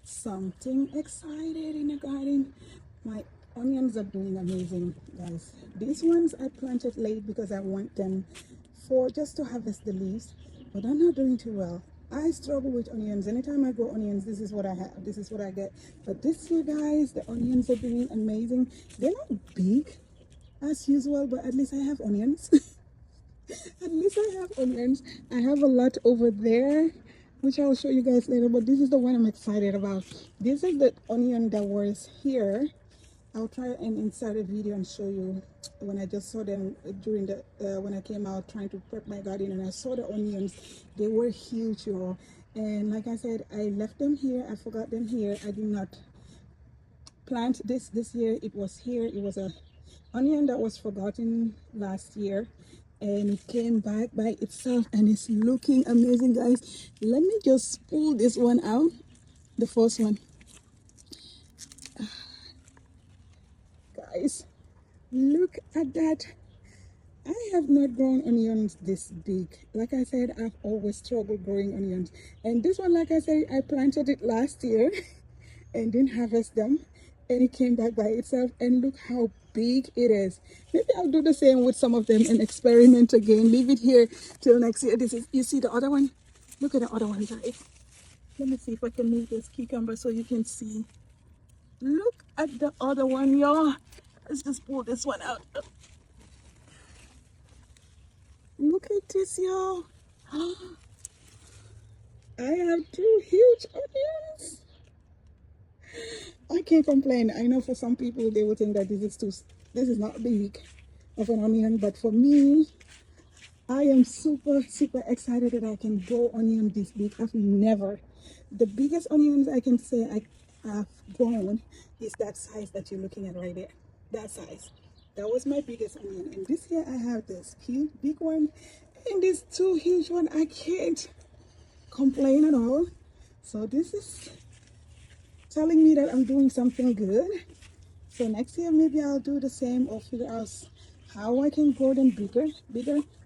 something excited in the garden. My onions are doing amazing, guys. These ones I planted late because I want them for just to harvest the leaves, but they're not doing too well. I struggle with onions. Anytime I grow onions, this is what I have, this is what I get. But this year, guys, the onions are doing amazing. They're not big as usual, but at least I have onions. At least I have onions. I have a lot over there, which I'll show you guys later, but this is the one I'm excited about. This is the onion that was here. I'll try and insert a video and show you when I just saw them during the when I came out trying to prep my garden, and I saw the onions. They were huge, y'all. And like I said, I left them here. I forgot them here. I did not plant this year. It was here. It was a onion that was forgotten last year, and it came back by itself and it's looking amazing, guys. Let me just pull this one out, the first one. Guys, look at that. I have not grown onions this big. Like I said, I've always struggled growing onions, and this one, like I said, I planted it last year and didn't harvest them, and it came back by itself, and look how big it is. Maybe I'll do the same with some of them and experiment again. Leave it here till next year. This is, you see the other one? Look at the other one, guys. Let me see if I can move this cucumber so you can see. Look at the other one, y'all. Let's just pull this one out. Look at this, y'all. I have two huge onions. I can't complain. I know for some people they will think that this is not big of an onion, but for me, I am super excited that I can grow onion this big. I've never. The biggest onions I can say I have grown is that size that you're looking at right there. That size. That was my biggest onion. And this year I have this cute big one and this two huge one. I can't complain at all. So this is telling me that I'm doing something good. So next year maybe I'll do the same or figure out how I can grow them bigger,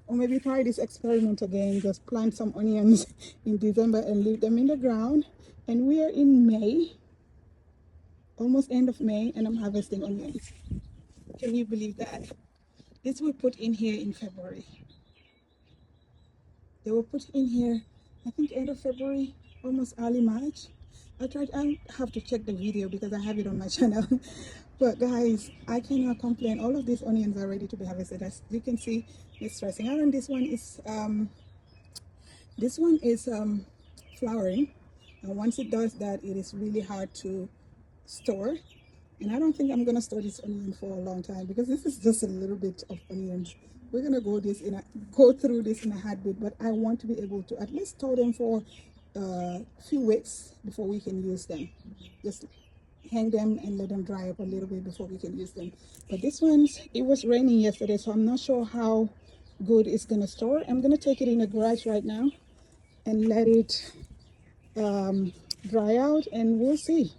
or maybe try this experiment again. Just plant some onions in December and leave them in the ground. And we are in May, almost end of May, and I'm harvesting onions. Can you believe that? This were put in here in February. They were put in here, I think end of February, almost early March. I have to check the video because I have it on my channel. But guys, I cannot complain. All of these onions are ready to be harvested. As you can see, it's stressing out, and this one is flowering. And once it does that, it is really hard to store. And I don't think I'm gonna store this onion for a long time because this is just a little bit of onions. We're gonna go through this in a heartbeat, but I want to be able to at least store them for a few weeks before we can use them. Just hang them and let them dry up a little bit before we can use them. But this one's, it was raining yesterday, so I'm not sure how good it's gonna store. I'm gonna take it in the garage right now and let it dry out, and we'll see.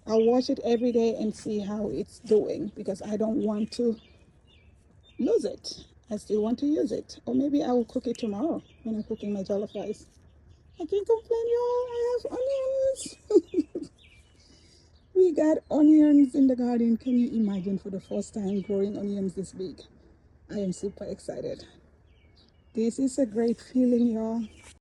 I'll watch it every day and see how it's doing because I don't want to lose it. I still want to use it. Or maybe I will cook it tomorrow when I'm cooking my jollof rice. I can't complain, y'all. I have onions. We got onions in the garden. Can you imagine, for the first time growing onions this big? I am super excited. This is a great feeling, y'all.